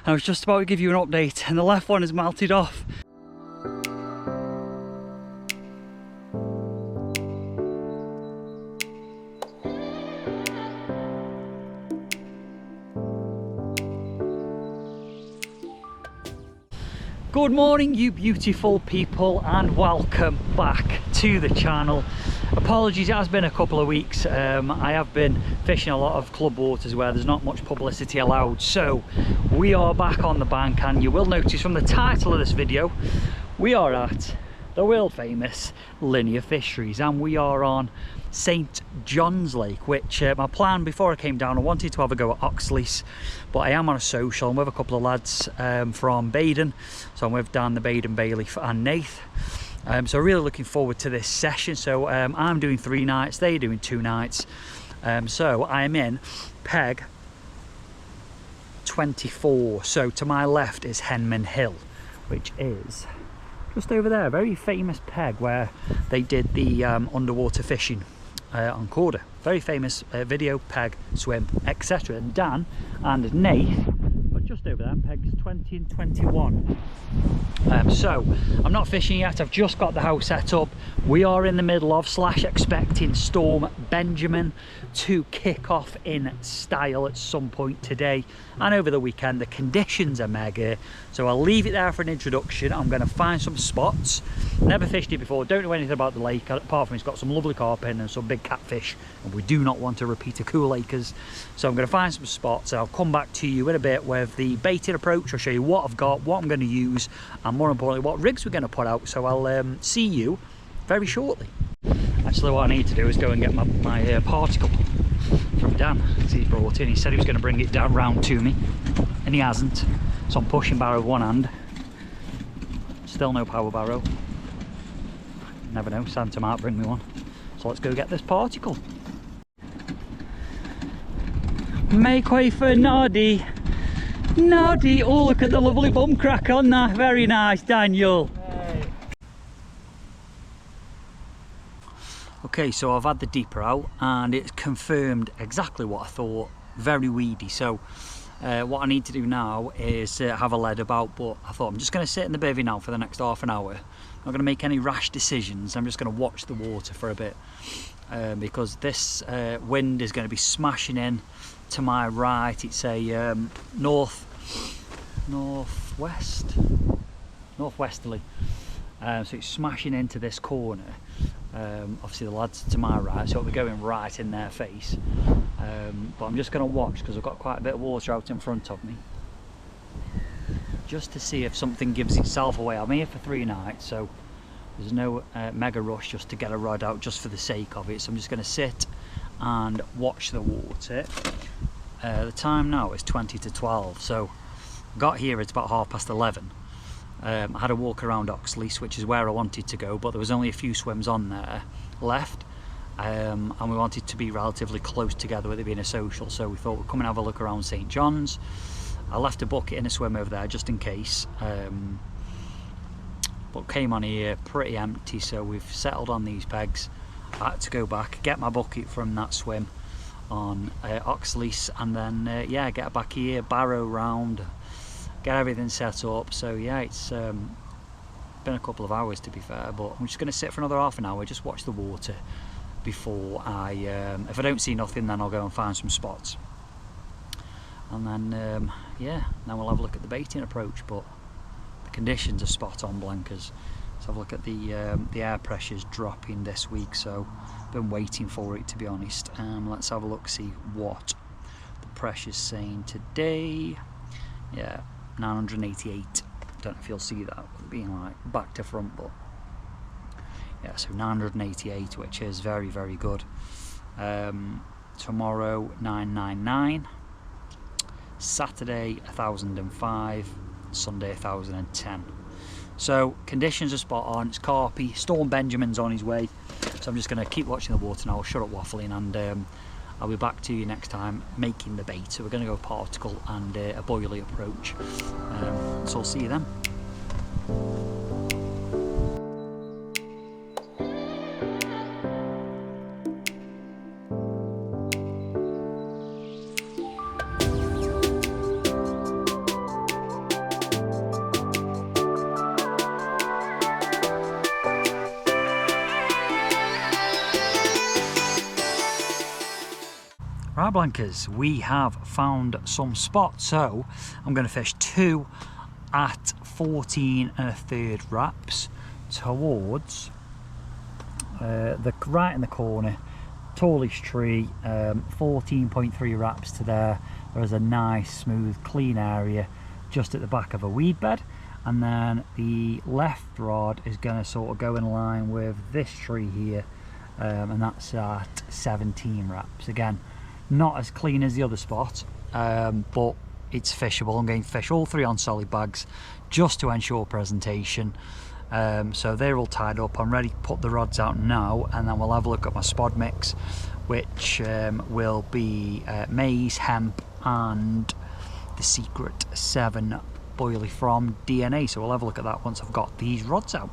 I was just about to give you an update and the left one has melted off. Good morning, you beautiful people, and welcome back to the channel. Apologies, it has been a couple of weeks. I have been fishing a lot of club waters where there's not much publicity allowed, so we are back on the bank, and you will notice from the title of this video we are at the world famous Linear Fisheries, and we are on St John's Lake, which my plan before I came down, I wanted to have a go at Oxley's, but I am on a social. I'm with a couple of lads from Baden, so I'm with Dan, the Baden, Bailey and Nath. So really looking forward to this session. So I'm doing 3 nights, they're doing 2 nights. So I'm in peg 24. So to my left is Henman Hill, which is just over there, a very famous peg where they did the underwater fishing on Corda. Very famous video, peg, swim, etc. And Dan and Nath are just over there, pegs 20 and 21. So I'm not fishing yet, I've just got the house set up. We are in the middle of / expecting Storm Benjamin to kick off in style at some point today and over the weekend. The conditions are mega, so I'll leave it there for an introduction. I'm going to find some spots. Never fished it before, don't know anything about the lake apart from it's got some lovely carp in and some big catfish, and we do not want to repeat a Cool Acres. So I'm going to find some spots and I'll come back to you in a bit with the baiting approach. I'll show you what I've got, what I'm going to use, and more importantly what rigs we're going to put out. So I'll see you very shortly. Actually, what I need to do is go and get my particle from Dan. He's brought in. He said he was going to bring it down round to me, and he hasn't. So I'm pushing barrow with one hand. Still no power barrow. Never know, Santa might bring me one. So let's go get this particle. Make way for Noddy. Noddy, oh look at the lovely bum crack on that. Very nice, Daniel. Hey. Okay, so I've had the deeper out and it's confirmed exactly what I thought. Very weedy. So what I need to do now is have a lead about, but I thought I'm just going to sit in the bivvy now for the next half an hour. I'm not going to make any rash decisions. I'm just going to watch the water for a bit because this wind is going to be smashing in to my right. It's a northwesterly, so it's smashing into this corner. Obviously the lads to my right, so we're going right in their face, but I'm just going to watch because I've got quite a bit of water out in front of me, just to see if something gives itself away. I'm here for 3 nights, so there's no mega rush just to get a rod out just for the sake of it. So I'm just going to sit and watch the water. The time now is 20 to 12, so got here at about 11:30. I had a walk around Oxley's, which is where I wanted to go, but there was only a few swims on there left, and we wanted to be relatively close together with it being a social, so we thought we'd come and have a look around St John's. I left a bucket in a swim over there just in case, but came on here pretty empty, so we've settled on these pegs. I had to go back, get my bucket from that swim on Oxley's, and then yeah, get back here, barrow round, get everything set up. So yeah, it's been a couple of hours to be fair, but I'm just going to sit for another half an hour, just watch the water before I if I don't see nothing, then I'll go and find some spots, and then yeah, then we'll have a look at the baiting approach. But the conditions are spot on, blankers. Let's have a look at the air pressure's dropping this week, so been waiting for it, to be honest. Let's have a look, see what the pressure's saying today. Yeah, 988. Don't know if you'll see that with it being like back to front, but yeah, so 988, which is very, very good. Tomorrow 999, Saturday 1005, Sunday 1010. So conditions are spot on. It's carpy. Storm Benjamin's on his way, so I'm just going to keep watching the water now. I'll shut up waffling, and I'll be back to you next time making the bait. So we're going to go particle and a boilie approach, so I'll see you then. Right, Blankers, we have found some spots, so I'm going to fish 2 at 14 1/3 wraps towards the right in the corner, tallish tree, 14.3 wraps to there. There is a nice smooth clean area just at the back of a weed bed, and then the left rod is going to sort of go in line with this tree here, and that's at 17 wraps. Again, not as clean as the other spot, but it's fishable. I'm going to fish all 3 on solid bags just to ensure presentation. So they're all tied up. I'm ready to put the rods out now, and then we'll have a look at my spod mix, which will be maize, hemp and the Secret 7 boilie from DNA. So we'll have a look at that once I've got these rods out.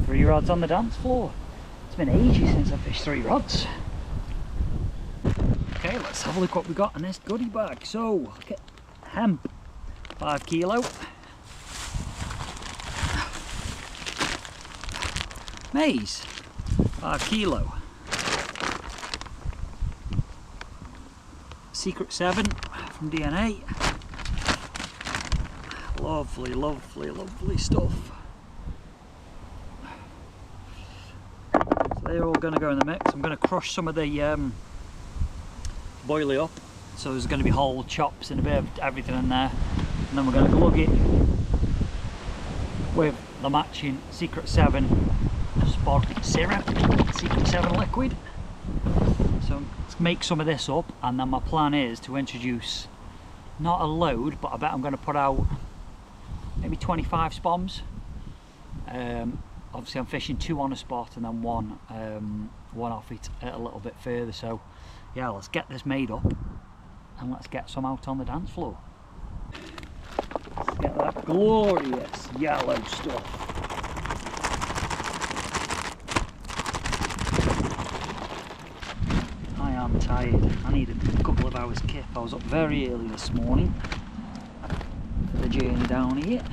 Three rods on the dance floor. It's been ages since I fished 3 rods. Okay, let's have a look what we got in this goodie bag. So, look at hemp, 5 kilo. Maize, 5 kilo. Secret 7 from DNA. Lovely, lovely, lovely stuff. So they're all going to go in the mix. I'm going to crush some of the boilie up, so there's going to be whole chops and a bit of everything in there, and then we're going to glug it with the matching Secret 7 spod syrup, Secret 7 liquid. So let's make some of this up, and then my plan is to introduce not a load, but I bet I'm going to put out maybe 25 spoms. Obviously I'm fishing 2 on a spot and then one off it a little bit further. So yeah, let's get this made up and let's get some out on the dance floor. Let's get that glorious yellow stuff. I am tired. I need a couple of hours kip. I was up very early this morning for the journey down here.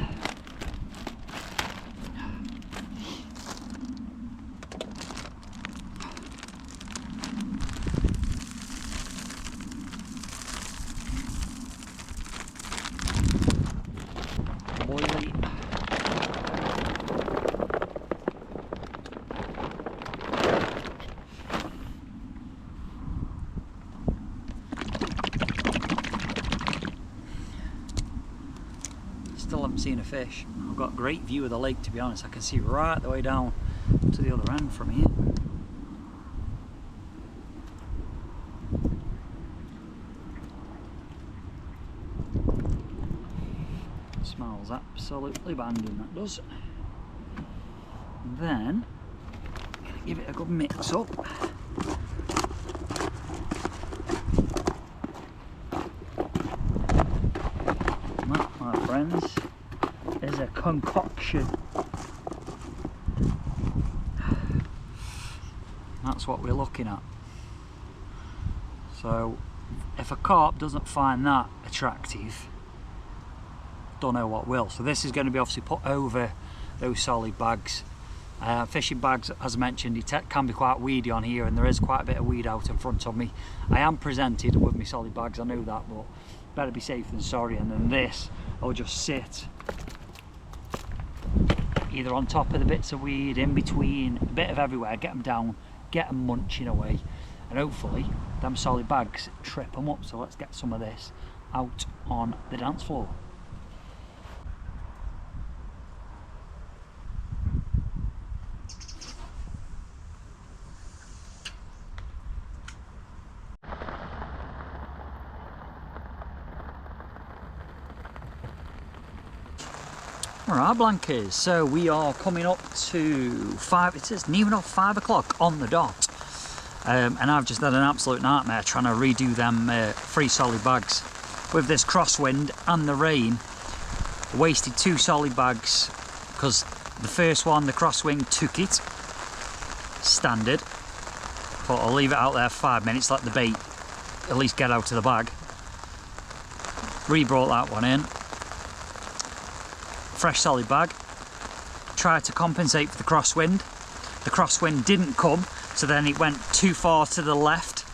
seeing a fish. I've got a great view of the lake, to be honest. I can see right the way down to the other end from here. Smells absolutely banging, that does. And then give it a good mix up. That, my friends, is a concoction. That's what we're looking at. So if a carp doesn't find that attractive, don't know what will. So this is going to be obviously put over those solid bags. Fishing bags, as mentioned, it can be quite weedy on here, and there is quite a bit of weed out in front of me. I am presented with my solid bags, I know that, but better be safe than sorry. And then this, I'll just sit either on top of the bits of weed, in between, a bit of everywhere, get them down, get them munching away, and hopefully them solid bags trip them up. So let's get some of this out on the dance floor. Alright, Blankers, so we are coming up to 5, it isn't even off 5 o'clock on the dot. And I've just had an absolute nightmare trying to redo them 3 solid bags. With this crosswind and the rain, I wasted 2 solid bags because the first one, the crosswind took it, standard. Thought I'll leave it out there for 5 minutes, let the bait at least get out of the bag. Re-brought that one in. Fresh solid bag, tried to compensate for the crosswind. The crosswind didn't come, so then it went too far to the left.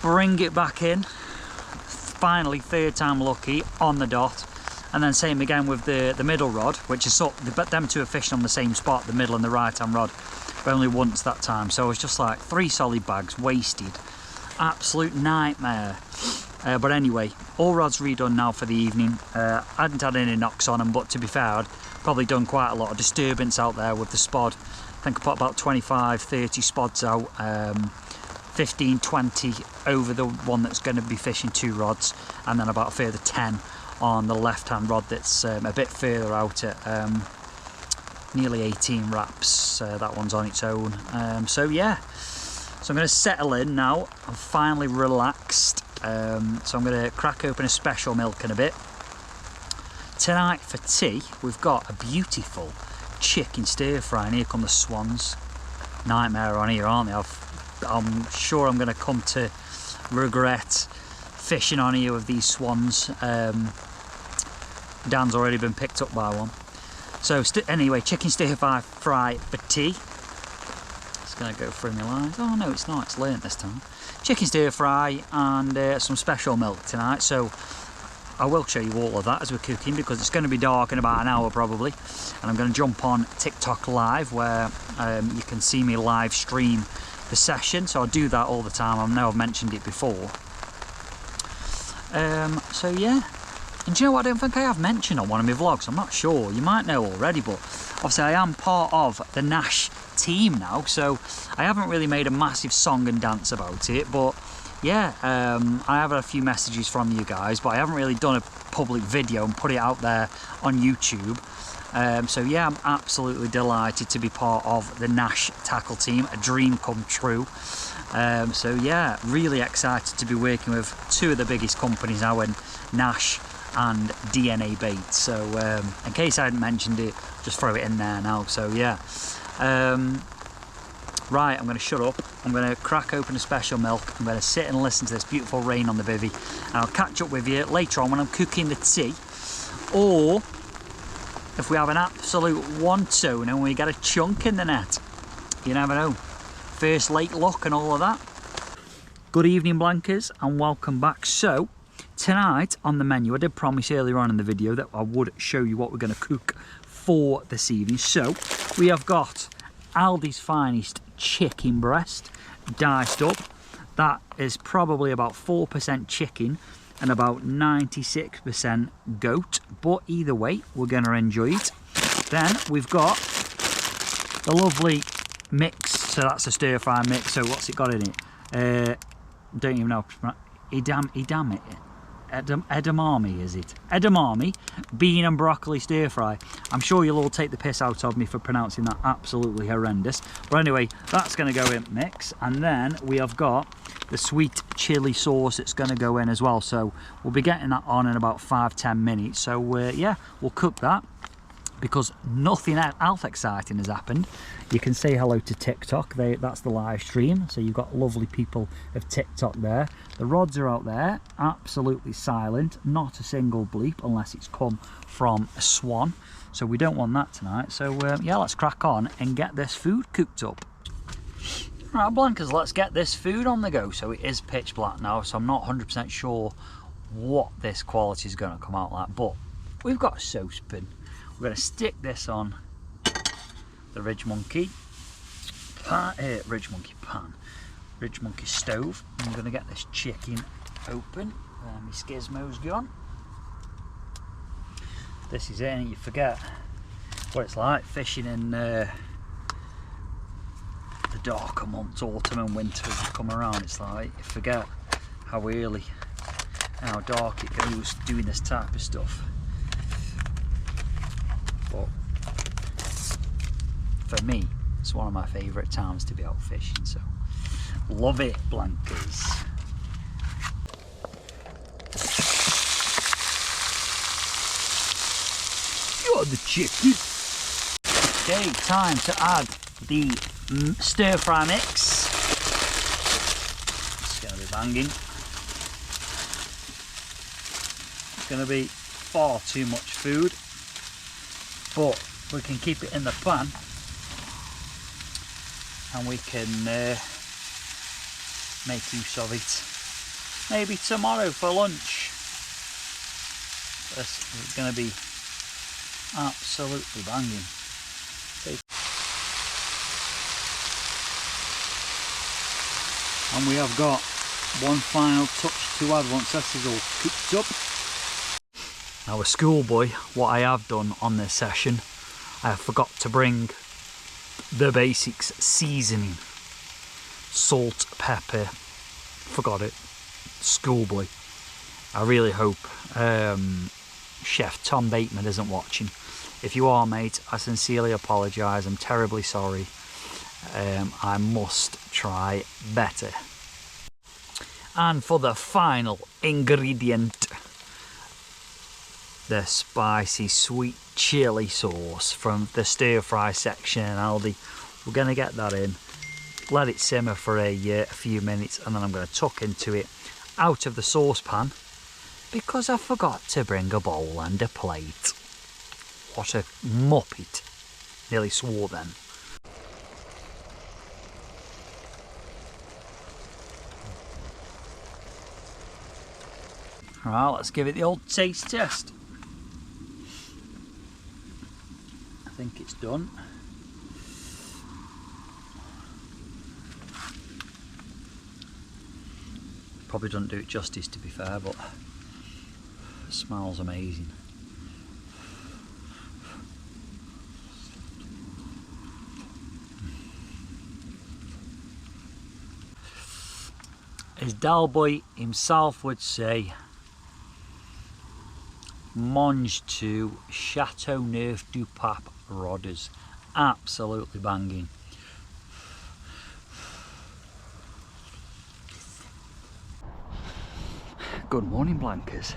Bring it back in. Finally, 3rd time lucky on the dot. And then same again with the middle rod, which is sort of, them two are fishing on the same spot, the middle and the right hand rod, but only once that time. So it was just like 3 solid bags wasted. Absolute nightmare. But anyway, all rods redone now for the evening. I hadn't had any knocks on them, but to be fair, I'd probably done quite a lot of disturbance out there with the spod. I think I put about 25, 30 spods out, 15, 20 over the one that's going to be fishing 2 rods, and then about a further 10 on the left-hand rod that's a bit further out at nearly 18 wraps. That one's on its own. So yeah, so I'm going to settle in now. I'm finally relaxed. So I'm going to crack open a special milk in a bit. Tonight for tea we've got a beautiful chicken stir fry, and here come the swans. Nightmare on here, aren't they? I'm sure I'm going to come to regret fishing on here with these swans. Dan's already been picked up by one. So anyway, chicken stir fry for tea. It's going to go through my lines. Oh no, it's not, it's learnt this time. Chicken stir fry and some special milk tonight, so I will show you all of that as we're cooking, because it's going to be dark in about an hour probably, and I'm going to jump on TikTok live where you can see me live stream the session. So I do that all the time. I know I've mentioned it before. So yeah, and do you know what, I don't think I have mentioned on one of my vlogs, I'm not sure, you might know already, but obviously I am part of the Nash team now, so I haven't really made a massive song and dance about it, but yeah, I have had a few messages from you guys, but I haven't really done a public video and put it out there on YouTube. So yeah, I'm absolutely delighted to be part of the Nash tackle team, a dream come true. So yeah, really excited to be working with 2 of the biggest companies now in Nash and DNA Bait. So in case I hadn't mentioned it, just throw it in there now. So yeah, right, I'm going to shut up, I'm going to crack open a special milk, I'm going to sit and listen to this beautiful rain on the bivvy, and I'll catch up with you later on when I'm cooking the tea, or if we have an absolute one-tone and we get a chunk in the net. You never know. First lake look and all of that. Good evening, Blankers, and welcome back. So tonight on the menu, I did promise earlier on in the video that I would show you what we're going to cook for this evening. So we have got Aldi's finest chicken breast, diced up. That is probably about 4% chicken, and about 96% goat, but either way we're going to enjoy it. Then we've got the lovely mix, so that's a stir fry mix. So what's it got in it? Don't even know. Edamame, is it? Edamame, bean and broccoli stir fry. I'm sure you'll all take the piss out of me for pronouncing that absolutely horrendous. But anyway, that's going to go in mix. And then we have got the sweet chili sauce that's going to go in as well. So we'll be getting that on in about 5-10 minutes. So yeah, we'll cook that, because nothing else exciting has happened. You can say hello to TikTok. That's the live stream, so you've got lovely people of TikTok there. The rods are out there, absolutely silent, not a single bleep unless it's come from a swan, so we don't want that tonight. So yeah, let's crack on and get this food cooked up. Right, Blankers, let's get this food on the go. So it is pitch black now, so I'm not 100% sure what this quality is going to come out like, but we've got a saucepan. We're going to stick this on the Ridge Monkey stove. I'm going to get this chicken open. My Skizmo's gone. This is it, and you forget what it's like fishing in the darker months, autumn and winter, as you come around. It's like you forget how early and how dark it goes doing this type of stuff. But for me, it's one of my favourite times to be out fishing, so love it, Blankers. You're the chicken. Okay, time to add the stir fry mix. It's going to be banging. It's going to be far too much food, but we can keep it in the pan and we can make use of it maybe tomorrow for lunch. This is going to be absolutely banging. And we have got one final touch to add once this is all cooked up. Now, a schoolboy, what I have done on this session, I have forgot to bring the basics seasoning. Salt, pepper, forgot it. Schoolboy. I really hope Chef Tom Bateman isn't watching. If you are, mate, I sincerely apologise. I'm terribly sorry. I must try better. And for the final ingredient, the spicy sweet chili sauce from the stir fry section in Aldi. We're going to get that in, let it simmer for a few minutes, and then I'm going to tuck into it out of the saucepan because I forgot to bring a bowl and a plate. What a muppet. Nearly swore then. Right, let's give it the old taste test. I think it's done. Probably doesn't do it justice, to be fair, but it smells amazing. As Dalboy himself would say, mange to Chateauneuf du Pape rodders. Absolutely banging. Good morning, Blankers.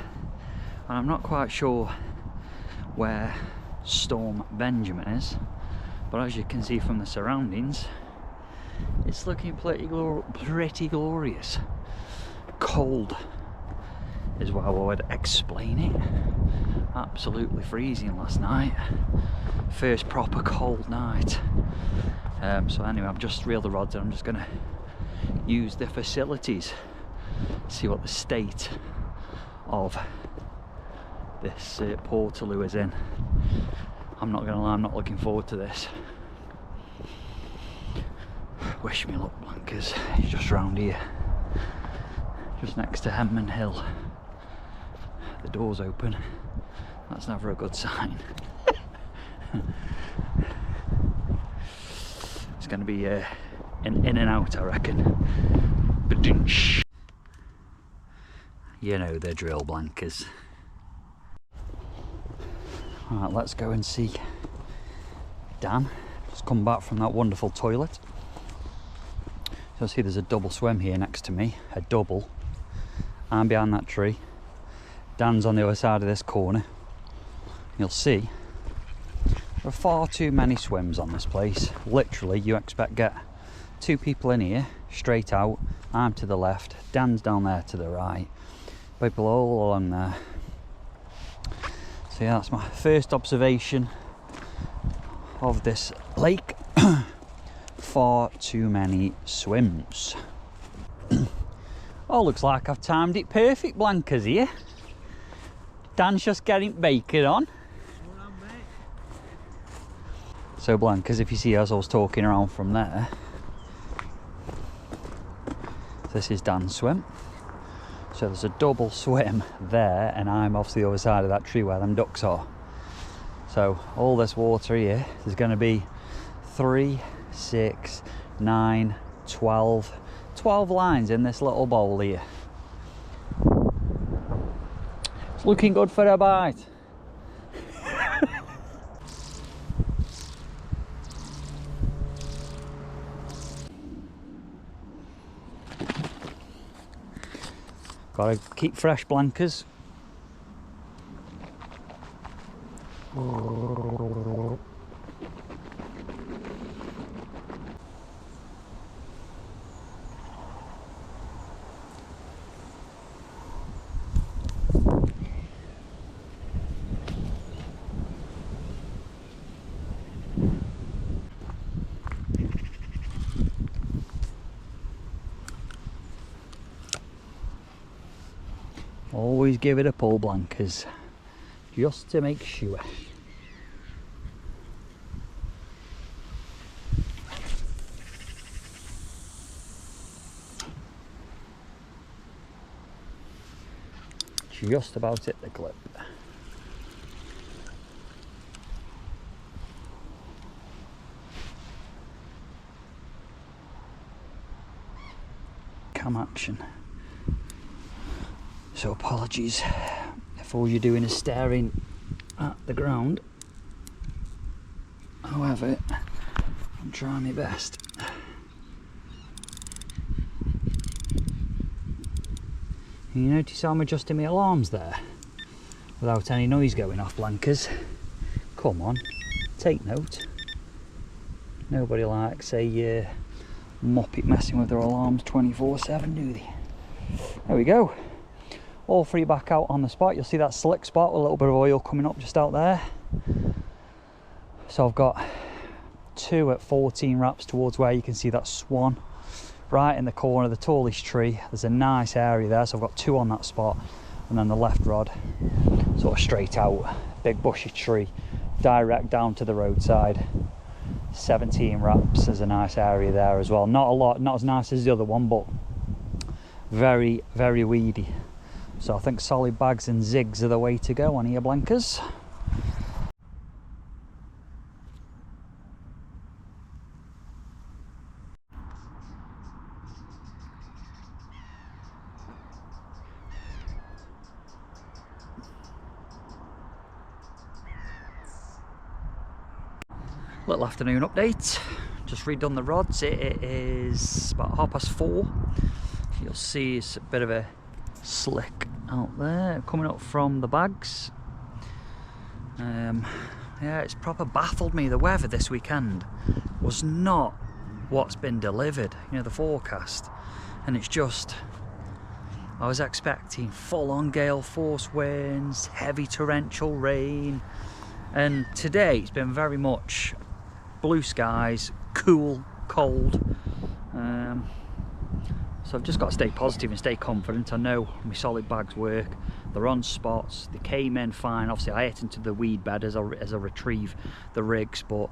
And I'm not quite sure where Storm Benjamin is, but as you can see from the surroundings, it's looking pretty glorious. Cold is what I would explain it. Absolutely freezing last night. First proper cold night. So anyway, I've just reeled the rods and I'm just going to use the facilities, see what the state of this Portaloo is in. I'm not going to lie, I'm not looking forward to this. Wish me luck, Blankers. It's just round here, just next to Henman Hill. The door's open. That's never a good sign. It's going to be an in and out, I reckon. Ba-doosh. You know the drill, blankers. Alright, let's go and see Dan. Just come back from that wonderful toilet. You'll see there's a double swim here next to me. A double. I'm behind that tree. Dan's on the other side of this corner. You'll see there are far too many swims on this place. Literally, you expect get 2 people in here, straight out. I'm to the left, Dan's down there to the right. People all along there. So yeah, that's my first observation of this lake. Far too many swims. Oh, looks like I've timed it perfect, blankers here. Dan's just getting bacon on. So blankers, if you see as I was talking around from there, this is Dan's swim. So there's a double swim there, and I'm off the other side of that tree where them ducks are. So all this water here, there's going to be 3, 6, 9, 12 lines in this little bowl here. It's looking good for a bite. Gotta keep fresh, blankers. Always give it a pull, blankers, just to make sure. Just about at the clip. Cam action. So apologies if all you're doing is staring at the ground. However, I'm trying my best. You notice how I'm adjusting my alarms there without any noise going off, blankers? Come on, take note. Nobody likes a moppet messing with their alarms 24/7, do they? There we go. All 3 back out on the spot. You'll see that slick spot with a little bit of oil coming up just out there. So I've got 2 at 14 wraps towards where you can see that swan right in the corner of the tallest tree. There's a nice area there, so I've got 2 on that spot, and then the left rod sort of straight out, big bushy tree direct down to the roadside. 17 wraps. There's a nice area there as well. Not a lot, not as nice as the other one, but very, very weedy. So I think solid bags and zigs are the way to go on here, blankers. Little afternoon update. Just redone the rods. It is about 4:30. You'll see it's a bit of a slick out there coming up from the bags. Yeah, it's proper baffled me. The weather this weekend was not what's been delivered, you know, the forecast, and it's just, I was expecting full-on gale force winds, heavy torrential rain, and today it's been very much blue skies, cool, cold. So I've just got to stay positive and stay confident. I know my solid bags work, they're on spots, they came in fine. Obviously I hit into the weed bed as I retrieve the rigs, but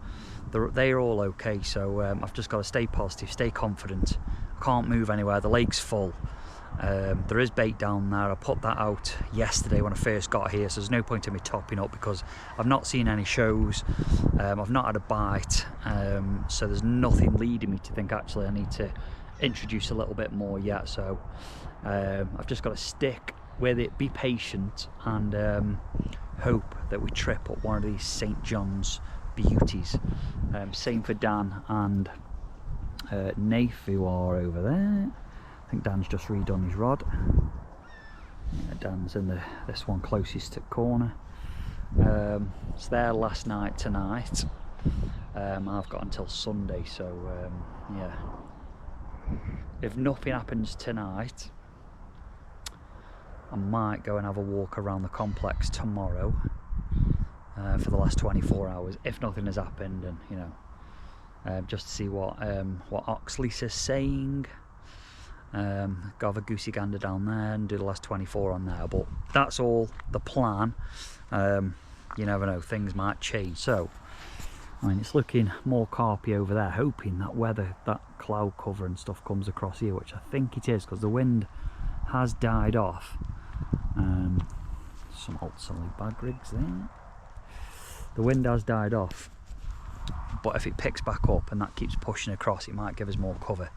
they're all okay. So I've just got to stay positive, stay confident. I can't move anywhere, the lake's full, There is bait down there. I put that out yesterday when I first got here, so there's no point in me topping up because I've not seen any shows, I've not had a bite, so there's nothing leading me to think actually I need to introduce a little bit more yet. So I've just got to stick with it, be patient, and hope that we trip up one of these St. John's beauties. Same for Dan and Nath, who are over there. I think Dan's just redone his rod. Yeah, Dan's in this one closest to the corner. It's there last night, tonight. I've got until Sunday, so yeah. If nothing happens tonight, I might go and have a walk around the complex tomorrow for the last 24 hours, if nothing has happened, and you know, just to see what Oxley's saying. Go have a goosey gander down there and do the last 24 on there, but that's all the plan. You never know, things might change. So I mean, it's looking more carpy over there, hoping that weather, that cloud cover and stuff comes across here, which I think it is, because the wind has died off. Some ultimately bag rigs there. The wind has died off, but if it picks back up and that keeps pushing across, it might give us more cover.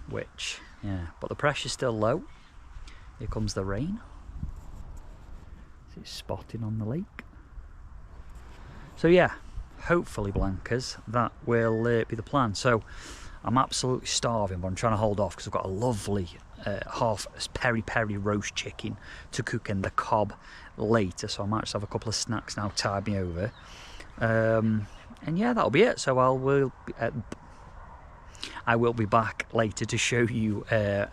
Which, yeah, but the pressure's still low. Here comes the rain. It's spotting on the lake. So yeah, hopefully, Blankers, that will be the plan. So I'm absolutely starving, but I'm trying to hold off because I've got a lovely half peri-peri roast chicken to cook in the cob later, so I might just have a couple of snacks now, tide me over. And yeah, that'll be it. So I will be back later to show you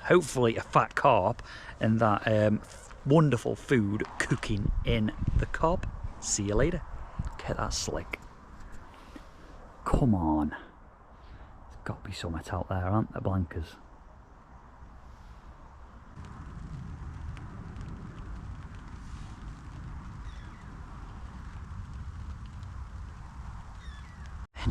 hopefully a fat carp and that wonderful food cooking in the cob. See you later. Okay, that's slick. Come on. There's got to be something out there, aren't there, Blankers?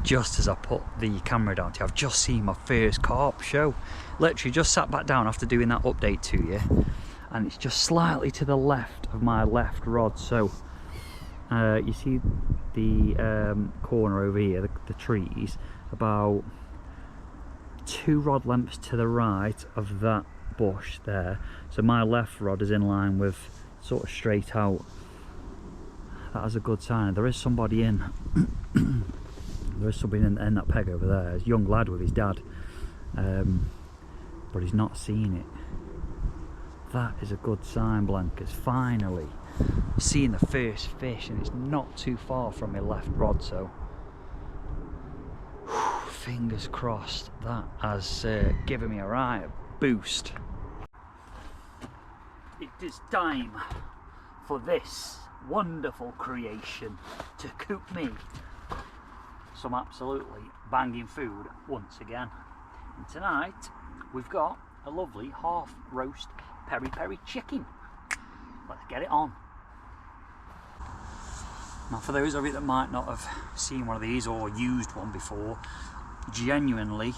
Just as I put the camera down to you, I've just seen my first carp show. Literally just sat back down after doing that update to you, and it's just slightly to the left of my left rod. So you see the corner over here, the trees, about 2 rod lengths to the right of that bush there. So my left rod is in line with sort of straight out. That is a good sign. There is somebody in. There is somebody in that peg over there. It's a young lad with his dad, but he's not seen it. That is a good sign, Blankers. Finally seeing the first fish, and it's not too far from my left rod, so fingers crossed that has given me a right boost. It is time for this wonderful creation to cook me some absolutely banging food once again. And tonight we've got a lovely half roast peri-peri chicken. Let's get it on. Now, for those of you that might not have seen one of these or used one before, genuinely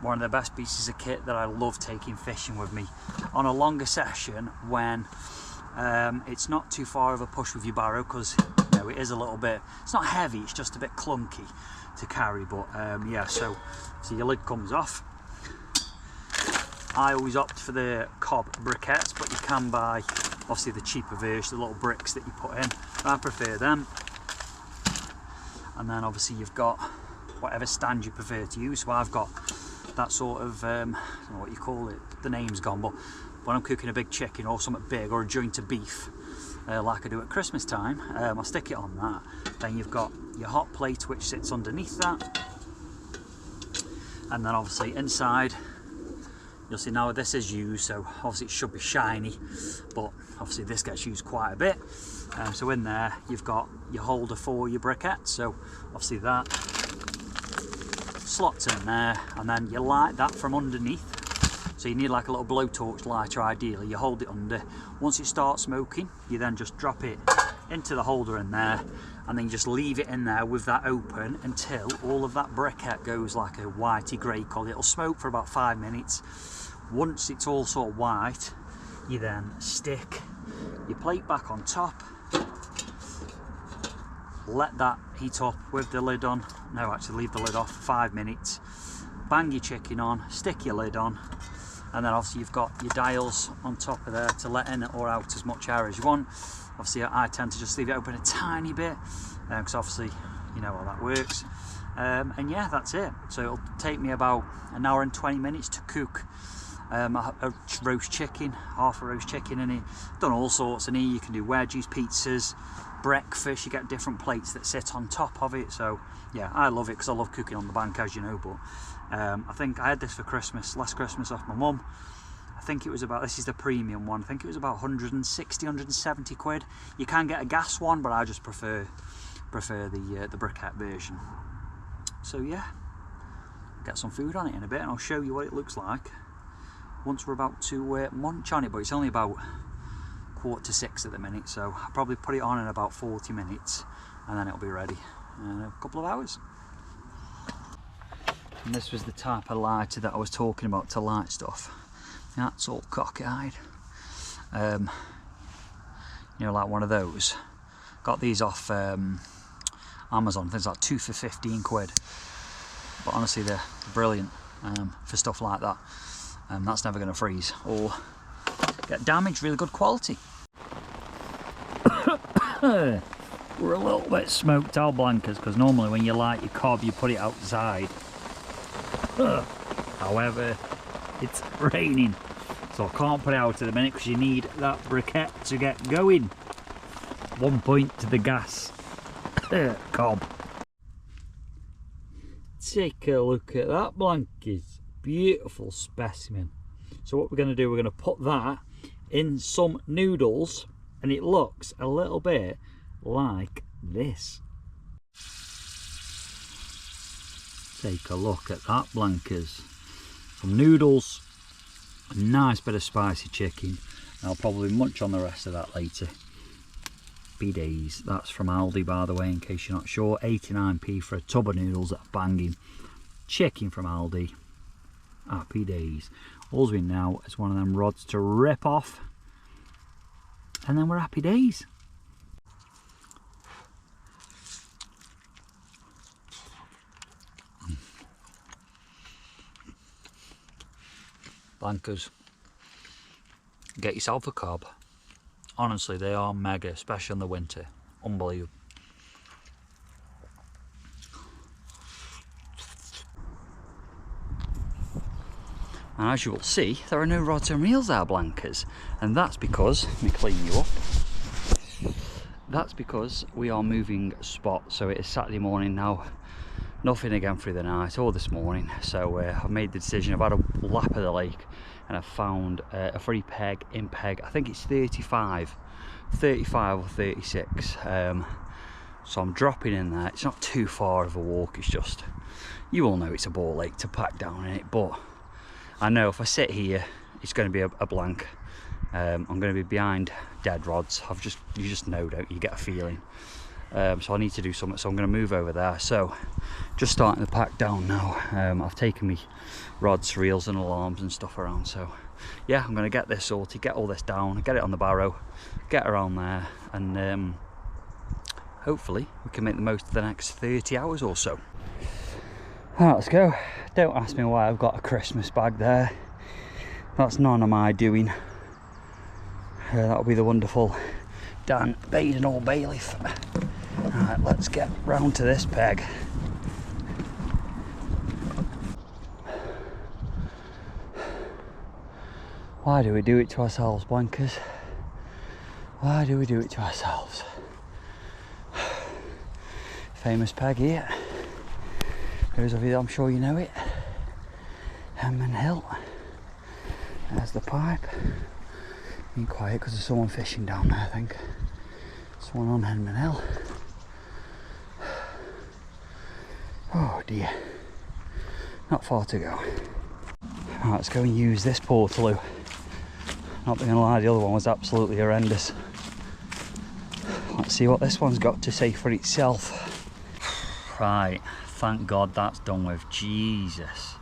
one of the best pieces of kit that I love taking fishing with me on a longer session when it's not too far of a push with your barrow, because you know, it is a little bit, it's not heavy, it's just a bit clunky to carry. But yeah, so your lid comes off. I always opt for the cob briquettes, but you can buy obviously the cheaper version, the little bricks that you put in. I prefer them. And then obviously you've got whatever stand you prefer to use. So I've got that sort of I don't know what you call it, the name's gone, but when I'm cooking a big chicken or something big, or a joint of beef, like I do at Christmas time, I'll stick it on that. Then you've got your hot plate, which sits underneath that, and then obviously inside you'll see now this is used, so obviously it should be shiny, but obviously this gets used quite a bit. So in there you've got your holder for your briquette, so obviously that slots in there, and then you light that from underneath. So you need like a little blowtorch lighter ideally. You hold it under. Once it starts smoking, you then just drop it into the holder in there, and then you just leave it in there with that open until all of that briquette goes like a whitey grey colour. It'll smoke for about 5 minutes. Once it's all sort of white, you then stick your plate back on top, let that heat up with the lid on. No, actually leave the lid off for 5 minutes. Bang your chicken on, stick your lid on, and then obviously you've got your dials on top of there to let in or out as much air as you want. Obviously I tend to just leave it open a tiny bit, because obviously you know how that works. And yeah, that's it. So it'll take me about 1 hour and 20 minutes to cook a roast chicken, half a roast chicken in it. Done all sorts in here. You can do wedgies, pizzas, breakfast. You get different plates that sit on top of it. So yeah, I love it because I love cooking on the bank, as you know. But I think I had this for Christmas, last Christmas, off my mum. I think it was about, this is the premium one, I think it was about 160, 170 quid. You can get a gas one, but I just prefer the briquette version. So yeah, get some food on it in a bit and I'll show you what it looks like once we're about to munch on it. But it's only about 5:45 at the minute, so I'll probably put it on in about 40 minutes and then it'll be ready in a couple of hours. And this was the type of lighter that I was talking about to light stuff. That's all cockeyed. You know, like one of those. Got these off Amazon, things like 2 for 15 quid. But honestly, they're brilliant for stuff like that. That's never going to freeze or get damaged. Really good quality. We're a little bit smoked out, blankers, because normally when you light your cob, you put it outside. However, it's raining, so I can't put it out at the minute because you need that briquette to get going. 1 point to the gas cob. Take a look at that, blankers. Beautiful specimen. So what we're going to do, we're going to put that in some noodles and it looks a little bit like this. Take a look at that, blankers. Some noodles, a nice bit of spicy chicken. I'll probably munch on the rest of that later. Happy days. That's from Aldi, by the way, in case you're not sure. 89p for a tub of noodles that are banging. Chicken from Aldi. Happy days. All we now is one of them rods to rip off, and then we're happy days. Blankers, get yourself a cob. Honestly, they are mega, especially in the winter. Unbelievable. And as you will see, there are no rods and reels there, blankers. And that's because, let me clean you up. That's because we are moving spot. So it is Saturday morning now. Nothing again through the night or this morning. So I've made the decision. I've had a lap of the lake and I've found a free peg in peg. I think it's 35 or 36. So I'm dropping in there. It's not too far of a walk. It's just, you all know it's a ball lake to pack down in it, but I know if I sit here, it's going to be a blank. I'm going to be behind dead rods. You just know, don't you? Get a feeling. So I need to do something. So I'm going to move over there. So just starting to pack down now. I've taken me rods, reels, and alarms and stuff around. So yeah, I'm going to get this sorted, get all this down, get it on the barrow, get around there, and hopefully we can make the most of the next 30 hours or so. Right, let's go. Don't ask me why I've got a Christmas bag there. That's none of my doing. That'll be the wonderful Dan Baden Old Bailiff. Right, let's get round to this peg. Why do we do it to ourselves, blankers? Why do we do it to ourselves? Famous peg here. Those of you, I'm sure you know it. Henman Hill. There's the pipe. Being quiet because there's someone fishing down there, I think. Someone on Henman Hill. Oh dear. Not far to go. Right, let's go and use this portaloo. Not gonna lie, the other one was absolutely horrendous. Let's see what this one's got to say for itself. Right, thank God that's done with. Jesus.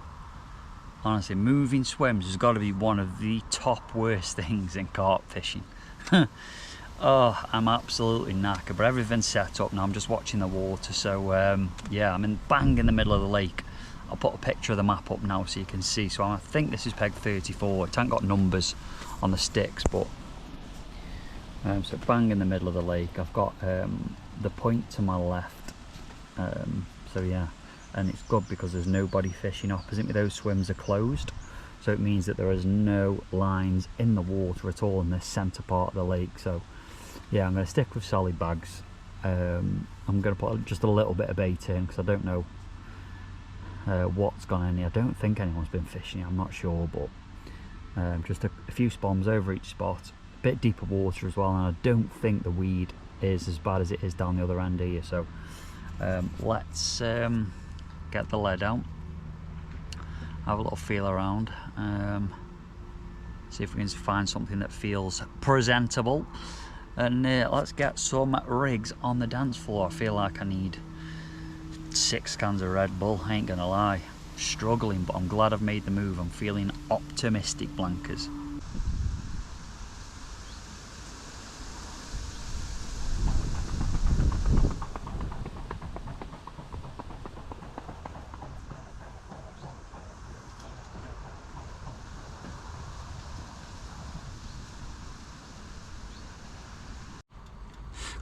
Honestly, moving swims has got to be one of the top worst things in carp fishing. Oh, I'm absolutely knackered, but everything's set up now. I'm just watching the water. So yeah, I'm bang in the middle of the lake. I'll put a picture of the map up now so you can see. So I think this is peg 34. It hasn't got numbers on the sticks, but so bang in the middle of the lake. I've got the point to my left. So yeah, and it's good because there's nobody fishing opposite me. Those swims are closed, so it means that there is no lines in the water at all in this centre part of the lake. So yeah, I'm going to stick with solid bags. I'm going to put just a little bit of bait in because I don't know what's gone in here. I don't think anyone's been fishing here, I'm not sure, but just a few spawns over each spot, a bit deeper water as well, and I don't think the weed is as bad as it is down the other end here. So let's get the lead out, have a little feel around, see if we can find something that feels presentable, and let's get some rigs on the dance floor. I feel like I need 6 cans of Red Bull, I ain't gonna lie. Struggling, but I'm glad I've made the move. I'm feeling optimistic, Blankers.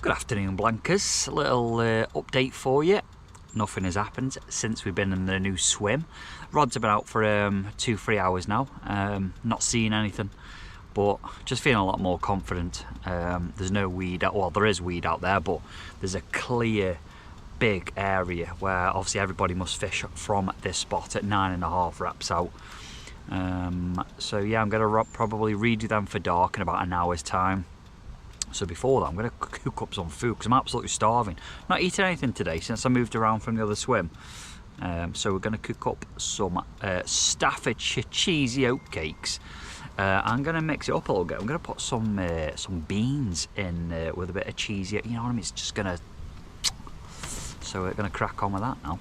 Good afternoon, Blankers. A little update for you. Nothing has happened since we've been in the new swim. Rods have been out for 2-3 hours now. Not seeing anything, but just feeling a lot more confident. There's no weed out, well, there is weed out there, but there's a clear big area where obviously everybody must fish from this spot at 9.5 wraps out. So yeah, I'm gonna probably redo them for dark in about an hour's time. So before that, I'm going to cook up some food because I'm absolutely starving. Not eating anything today since I moved around from the other swim. So we're going to cook up some Staffordshire cheesy oatcakes. I'm going to mix it up a little bit. I'm going to put some beans in with a bit of cheesy. You know what I mean? It's just going to. So we're going to crack on with that now.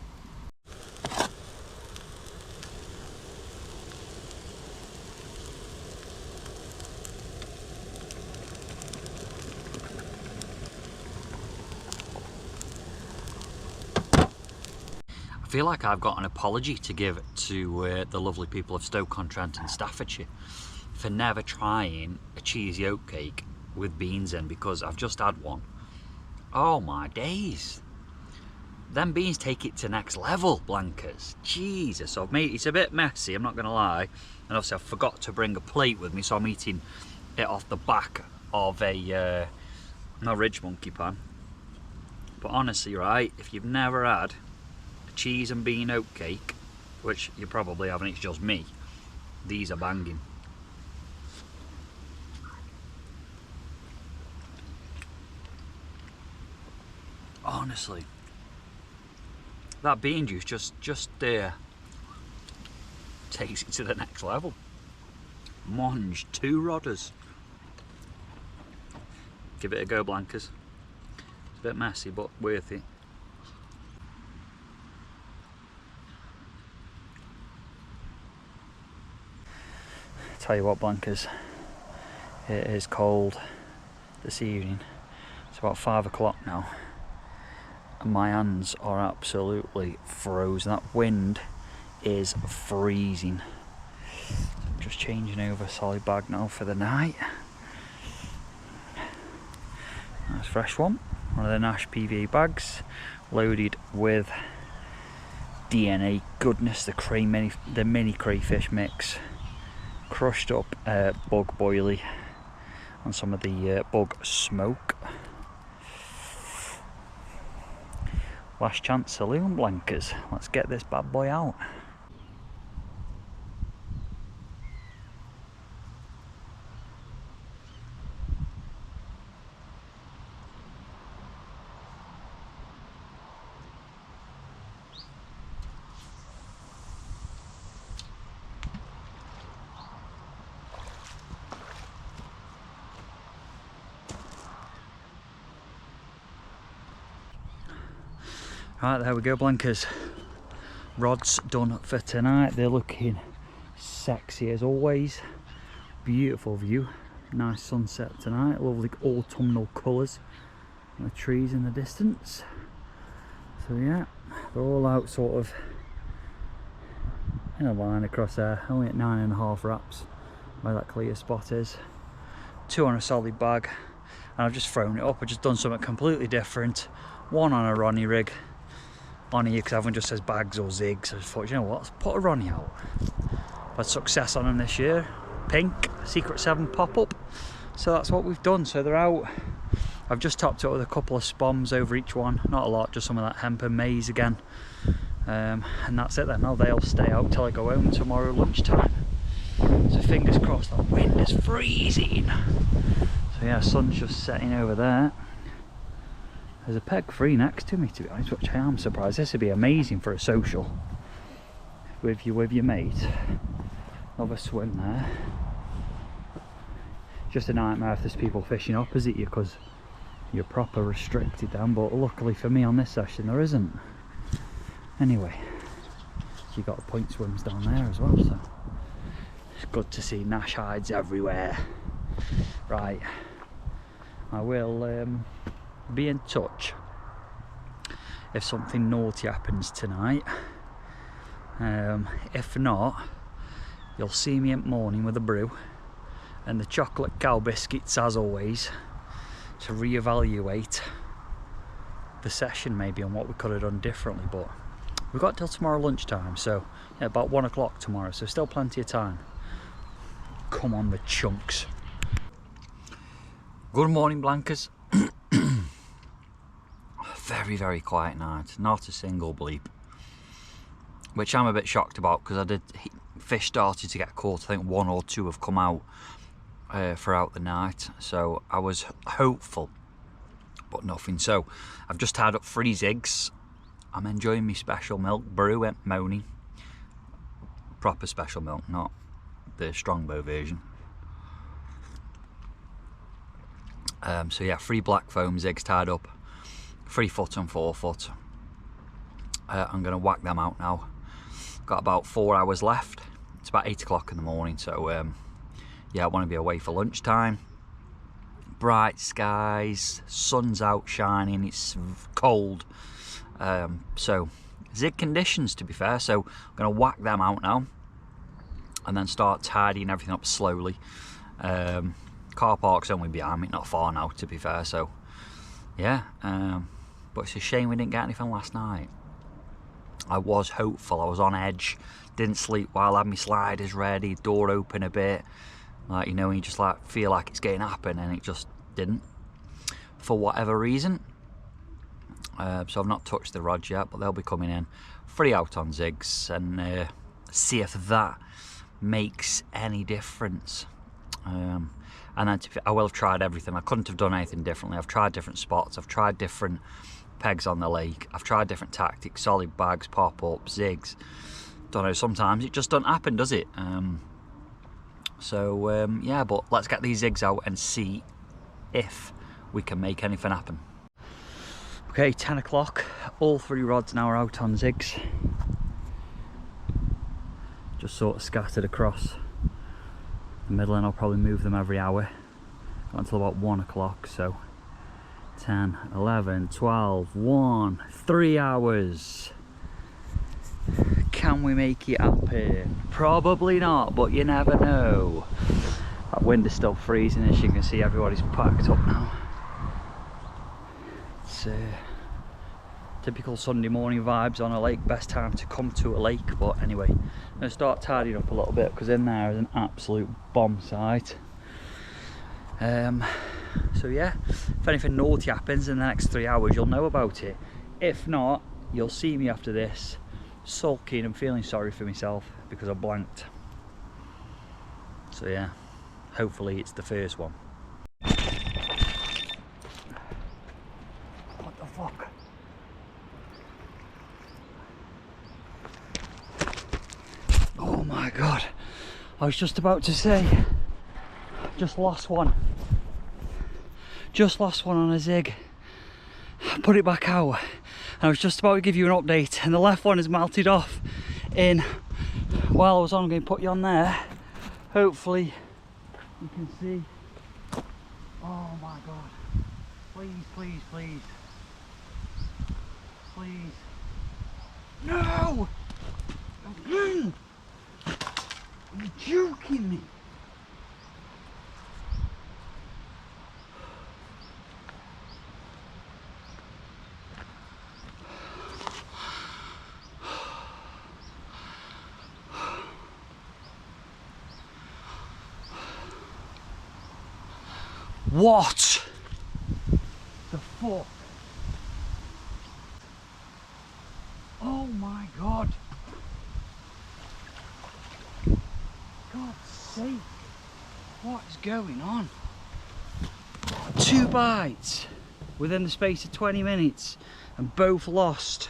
I feel like I've got an apology to give to the lovely people of Stoke-on-Trent and Staffordshire for never trying a cheesy oatcake with beans in, because I've just had one. Oh my days. Them beans take it to next level, Blankers. Jesus, I've made it's a bit messy, I'm not going to lie. And obviously I forgot to bring a plate with me, so I'm eating it off the back of a ridge monkey pan. But honestly, right, if you've never had cheese and bean oatcake, which you probably haven't, it's just me, these are banging. Honestly, that bean juice just takes it to the next level. Monge, 2 rodders. Give it a go, Blankers. It's a bit messy, but worth it. Tell you what, Blankers, it is cold this evening. It's about 5 o'clock now, and my hands are absolutely frozen. That wind is freezing. I'm just changing over a solid bag now for the night. Nice fresh one of the Nash PVA bags, loaded with DNA goodness, the mini crayfish mix, crushed up bug boilie, and some of the bug smoke. Last chance saloon, Blankers. Let's get this bad boy out. Right, there we go, Blankers. Rods done for tonight. They're looking sexy as always. Beautiful view, nice sunset tonight, lovely autumnal colours and the trees in the distance. So yeah, they're all out sort of in a line across there, only at 9.5 wraps where that clear spot is. 2 on a solid bag, and I've just thrown it up. I've just done something completely different. 1 on a Ronnie rig on here because everyone just says bags or zigs. I just thought, you know what, let's put a Ronnie out. I've had success on them this year. Pink Secret 7 pop-up, so that's what we've done. So they're out. I've just topped it with a couple of spoms over each one, not a lot, just some of that hemp and maize again, and that's it then. Now they'll stay out till I go home tomorrow lunchtime. So fingers crossed. That wind is freezing. So yeah, sun's just setting over there. There's a peg free next to me, to be honest, which I am surprised. This would be amazing for a social with your mate. Have a swim there. Just a nightmare if there's people fishing opposite you because you're proper restricted then, but luckily for me on this session there isn't. Anyway, you got point swims down there as well, so it's good to see Nash hides everywhere. Right, I will be in touch if something naughty happens tonight. If not, you'll see me in the morning with a brew and the chocolate cow biscuits as always, to re-evaluate the session maybe on what we could have done differently. But we've got till tomorrow lunchtime, so yeah, about 1 o'clock tomorrow, so still plenty of time. Come on the chunks. Good morning, Blankers. Very quiet night, not a single bleep, which I'm a bit shocked about because fish started to get caught. I think 1 or 2 have come out throughout the night, so I was hopeful, but nothing. So I've just tied up 3 zigs. I'm enjoying my special milk brew at Moni. Proper special milk, not the Strongbow version. So yeah, 3 black foam zigs tied up, 3 foot and 4 foot. I'm going to whack them out now. Got about 4 hours left. It's about 8 o'clock in the morning, so yeah, I want to be away for lunchtime. Bright skies, sun's out shining, it's cold, so zig conditions to be fair. So I'm going to whack them out now and then start tidying everything up slowly. Car park's only behind me, not far now to be fair, so yeah, but it's a shame we didn't get anything last night. I was hopeful, I was on edge, didn't sleep well, had my sliders ready, door open a bit, like, you know, you just like feel like it's going to happen, and it just didn't for whatever reason. So I've not touched the rods yet, but they'll be coming in. 3 out on zigs, and see if that makes any difference. And then I will have tried everything. I couldn't have done anything differently. I've tried different spots, I've tried different pegs on the lake, I've tried different tactics, solid bags, pop-up, zigs. Don't know, sometimes it just doesn't happen, does it? Yeah, but let's get these zigs out and see if we can make anything happen. Okay, 10 o'clock, all 3 rods now are out on zigs. Just sort of scattered across the middle, and I'll probably move them every hour until about 1 o'clock. So 10, 11, 12, 1, 3 hours. Can we make it happen? Probably not, but you never know. That wind is still freezing, as you can see. Everybody's packed up now. It's typical Sunday morning vibes on a lake. Best time to come to a lake. But anyway, I'm going to start tidying up a little bit because in there is an absolute bomb site. So yeah, if anything naughty happens in the next 3 hours, you'll know about it. If not, you'll see me after this sulking and feeling sorry for myself because I blanked. So yeah, hopefully it's the first one. What the fuck? Oh my god, I was just about to say, just lost one. Just lost one on a zig. Put it back out. And I was just about to give you an update, and the left one has melted off in while I was on, I'm going to put you on there. Hopefully you can see. Oh my god. Please, please, please. Please. No! You're joking me. What the fuck? Oh my god. God's sake. What is going on? 2 bites within the space of 20 minutes and both lost.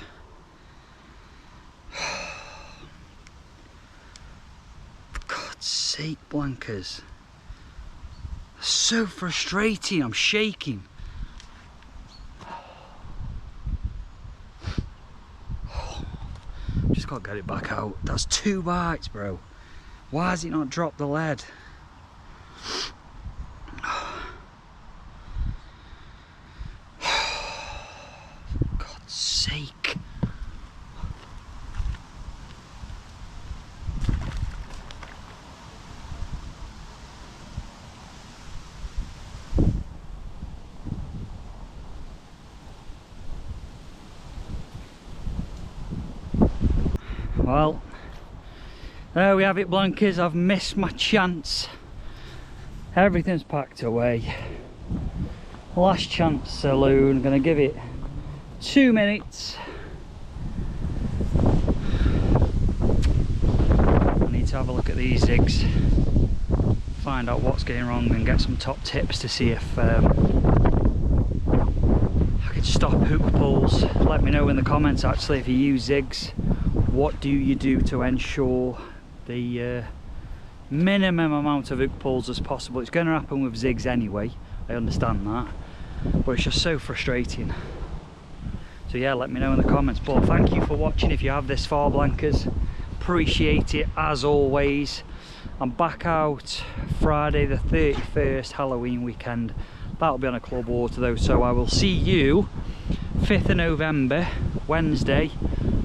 For God's sake, blankers. So frustrating, I'm shaking. Just can't get it back out. That's 2 bites, bro. Why has it not dropped the lead? For God's sake. Well, there we have it, blankers. I've missed my chance. Everything's packed away. Last chance saloon. I'm going to give it 2 minutes. I need to have a look at these zigs, find out what's going wrong and get some top tips to see if I could stop hook pulls. Let me know in the comments actually if you use zigs. What do you do to ensure the minimum amount of hook pulls as possible? It's going to happen with zigs anyway, I understand that, but it's just so frustrating. So yeah, let me know in the comments. But thank you for watching if you have this far, blankers. Appreciate it as always. I'm back out Friday the 31st, Halloween weekend. That'll be on a club water though, so I will see you 5th of November, Wednesday,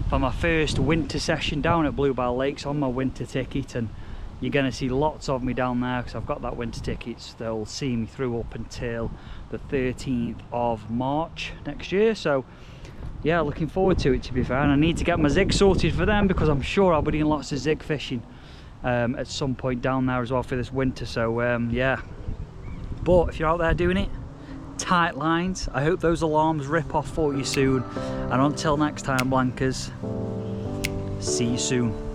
for my first winter session down at Bluebell Lakes on my winter ticket, and you're going to see lots of me down there because I've got that winter ticket. So they'll see me through up until the 13th of March next year. So yeah, looking forward to it, to be fair. And I need to get my zig sorted for them because I'm sure I'll be doing lots of zig fishing at some point down there as well for this winter. So yeah, but if you're out there doing it, tight lines. I hope those alarms rip off for you soon, and until next time, blankers, see you soon.